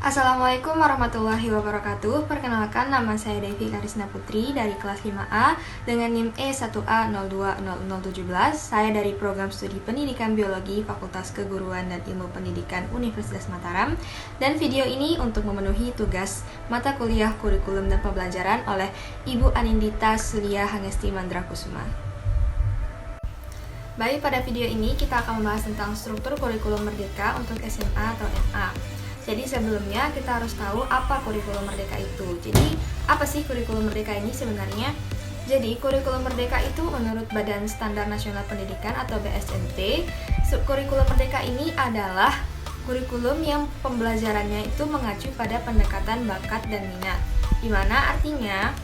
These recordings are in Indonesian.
Assalamualaikum warahmatullahi wabarakatuh. Perkenalkan, nama saya Devi Karisna Putri dari kelas 5A dengan NIM E1A020017. Saya dari program studi pendidikan biologi Fakultas Keguruan dan Ilmu Pendidikan Universitas Mataram. Dan video ini untuk memenuhi tugas mata kuliah kurikulum dan pembelajaran oleh Ibu Anindita Sulia Hangesti Mandrakusuma. Baik, pada video ini kita akan membahas tentang struktur kurikulum merdeka untuk SMA atau MA. Jadi sebelumnya kita harus tahu apa kurikulum merdeka itu. Jadi apa sih kurikulum merdeka ini sebenarnya? Jadi kurikulum merdeka itu menurut Badan Standar Nasional Pendidikan atau BSNP, kurikulum merdeka ini adalah kurikulum yang pembelajarannya itu mengacu pada pendekatan bakat dan minat. Dimana artinya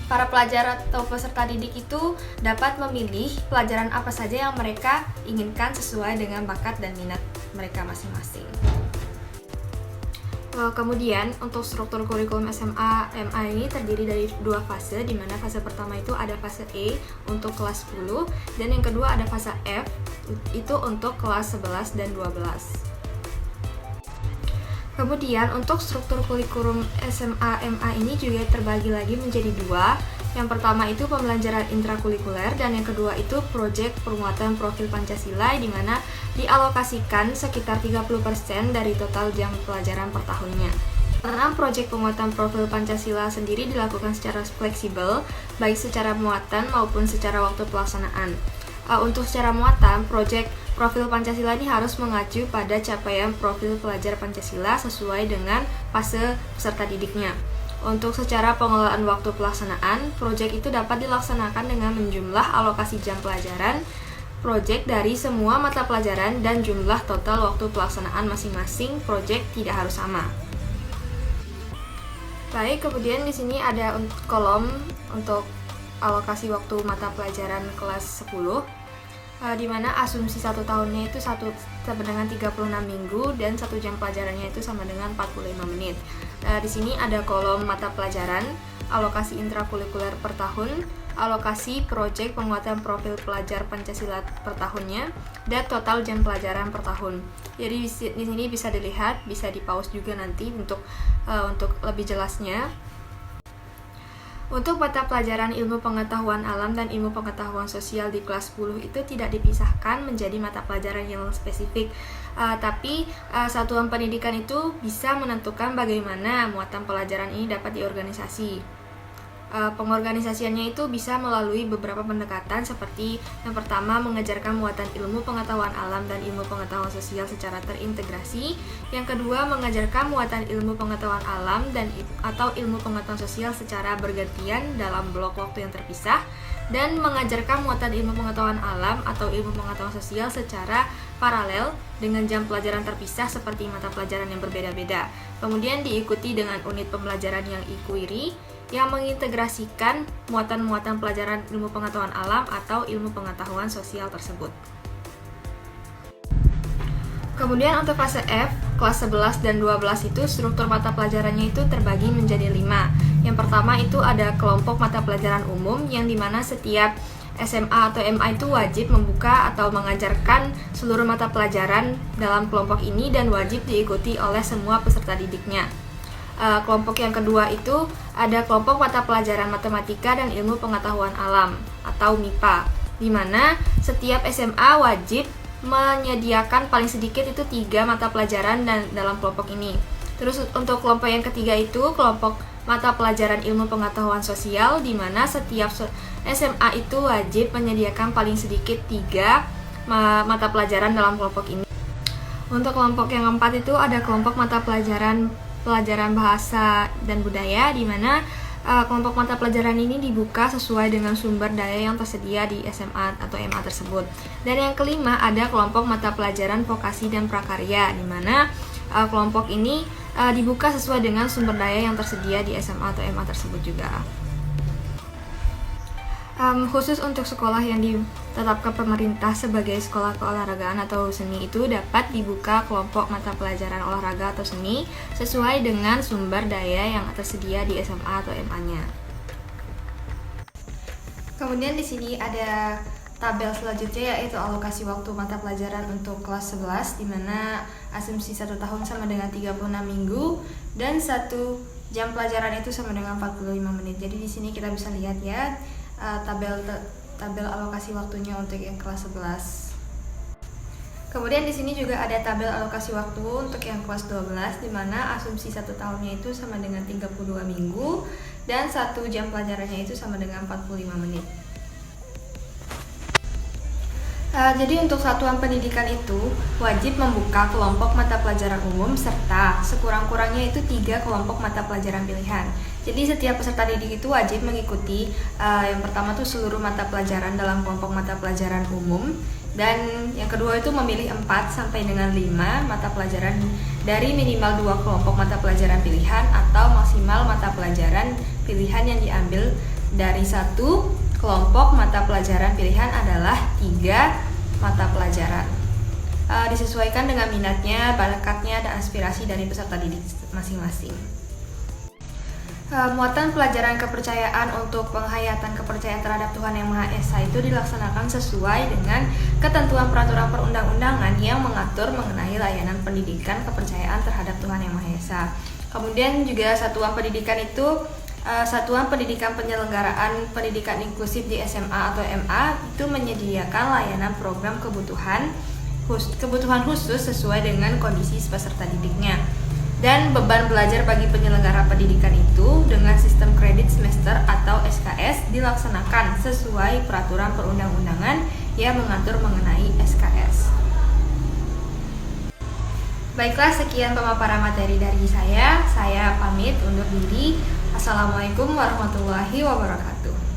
para pelajar atau peserta didik itu dapat memilih pelajaran apa saja yang mereka inginkan sesuai dengan bakat dan minat mereka masing-masing. Kemudian untuk struktur kurikulum SMA MA ini terdiri dari dua fase, di mana fase pertama itu ada fase E untuk kelas 10 dan yang kedua ada fase F itu untuk kelas 11 dan 12. Kemudian untuk struktur kurikulum SMA MA ini juga terbagi lagi menjadi dua. Yang pertama itu pembelajaran intrakurikuler dan yang kedua itu proyek penguatan profil Pancasila, di mana dialokasikan sekitar 30% dari total jam pelajaran per tahunnya. Karena proyek penguatan profil Pancasila sendiri dilakukan secara fleksibel, baik secara muatan maupun secara waktu pelaksanaan. Untuk secara muatan, proyek profil Pancasila ini harus mengacu pada capaian profil pelajar Pancasila sesuai dengan fase peserta didiknya. Untuk secara pengelolaan waktu pelaksanaan, proyek itu dapat dilaksanakan dengan menjumlah alokasi jam pelajaran proyek dari semua mata pelajaran dan jumlah total waktu pelaksanaan masing-masing proyek tidak harus sama. Baik, kemudian di sini ada kolom untuk alokasi waktu mata pelajaran kelas 10. Di mana asumsi 1 tahunnya itu sama dengan 36 minggu dan 1 jam pelajarannya itu sama dengan 45 menit. Di sini ada kolom mata pelajaran, alokasi intrakurikuler per tahun, alokasi proyek penguatan profil pelajar Pancasila per tahunnya, dan total jam pelajaran per tahun. Jadi di sini bisa dilihat, bisa di-pause juga nanti untuk lebih jelasnya. Untuk mata pelajaran ilmu pengetahuan alam dan ilmu pengetahuan sosial di kelas 10 itu tidak dipisahkan menjadi mata pelajaran yang spesifik, tapi satuan pendidikan itu bisa menentukan bagaimana muatan pelajaran ini dapat diorganisasi. Pengorganisasiannya itu bisa melalui beberapa pendekatan, seperti yang pertama mengajarkan muatan ilmu pengetahuan alam dan ilmu pengetahuan sosial secara terintegrasi, yang kedua mengajarkan muatan ilmu pengetahuan alam dan atau ilmu pengetahuan sosial secara bergantian dalam blok waktu yang terpisah, dan mengajarkan muatan ilmu pengetahuan alam atau ilmu pengetahuan sosial secara paralel dengan jam pelajaran terpisah seperti mata pelajaran yang berbeda-beda. Kemudian diikuti dengan unit pembelajaran yang IQUIRI yang mengintegrasikan muatan-muatan pelajaran ilmu pengetahuan alam atau ilmu pengetahuan sosial tersebut. Kemudian untuk fase F, kelas 11 dan 12 itu struktur mata pelajarannya itu terbagi menjadi 5. Yang pertama itu ada kelompok mata pelajaran umum, yang dimana setiap SMA atau MA itu wajib membuka atau mengajarkan seluruh mata pelajaran dalam kelompok ini dan wajib diikuti oleh semua peserta didiknya. Kelompok yang kedua itu ada kelompok mata pelajaran matematika dan ilmu pengetahuan alam atau MIPA, di mana setiap SMA wajib menyediakan paling sedikit itu 3 mata pelajaran dan dalam kelompok ini. Terus untuk kelompok yang ketiga itu kelompok mata pelajaran ilmu pengetahuan sosial, di mana setiap SMA itu wajib menyediakan paling sedikit 3 mata pelajaran dalam kelompok ini. Untuk kelompok yang keempat itu ada kelompok mata pelajaran bahasa dan budaya, di mana kelompok mata pelajaran ini dibuka sesuai dengan sumber daya yang tersedia di SMA atau MA tersebut. Dan yang kelima ada kelompok mata pelajaran vokasi dan prakarya, di mana kelompok ini dibuka sesuai dengan sumber daya yang tersedia di SMA atau MA tersebut juga. Khusus untuk sekolah yang ditetapkan pemerintah sebagai sekolah keolahragaan atau seni itu dapat dibuka kelompok mata pelajaran olahraga atau seni sesuai dengan sumber daya yang tersedia di SMA atau MA-nya. Kemudian di sini ada tabel selanjutnya yaitu alokasi waktu mata pelajaran untuk kelas 11, di mana asumsi 1 tahun sama dengan 36 minggu dan 1 jam pelajaran itu sama dengan 45 menit. Jadi di sini kita bisa lihat ya tabel alokasi waktunya untuk yang kelas 11. Kemudian di sini juga ada tabel alokasi waktu untuk yang kelas 12, di mana asumsi 1 tahunnya itu sama dengan 32 minggu dan 1 jam pelajarannya itu sama dengan 45 menit. Jadi untuk satuan pendidikan itu wajib membuka kelompok mata pelajaran umum serta sekurang-kurangnya itu 3 kelompok mata pelajaran pilihan. Jadi setiap peserta didik itu wajib mengikuti yang pertama tuh seluruh mata pelajaran dalam kelompok mata pelajaran umum, dan yang kedua itu memilih 4 sampai dengan 5 mata pelajaran dari minimal 2 kelompok mata pelajaran pilihan atau maksimal mata pelajaran pilihan yang diambil dari 1 kelompok mata pelajaran pilihan adalah 3 mata pelajaran. Disesuaikan dengan minatnya, bakatnya, dan aspirasi dari peserta didik masing-masing. Muatan pelajaran kepercayaan untuk penghayatan kepercayaan terhadap Tuhan Yang Maha Esa itu dilaksanakan sesuai dengan ketentuan peraturan perundang-undangan yang mengatur mengenai layanan pendidikan kepercayaan terhadap Tuhan Yang Maha Esa. Kemudian juga satuan pendidikan itu Satuan Pendidikan Penyelenggaraan Pendidikan Inklusif di SMA atau MA itu menyediakan layanan program kebutuhan khusus sesuai dengan kondisi peserta didiknya. Dan beban belajar bagi penyelenggara pendidikan itu dengan sistem kredit semester atau SKS dilaksanakan sesuai peraturan perundang-undangan yang mengatur mengenai SKS. Baiklah, sekian pemaparan materi dari saya. Saya pamit undur diri. Assalamualaikum warahmatullahi wabarakatuh.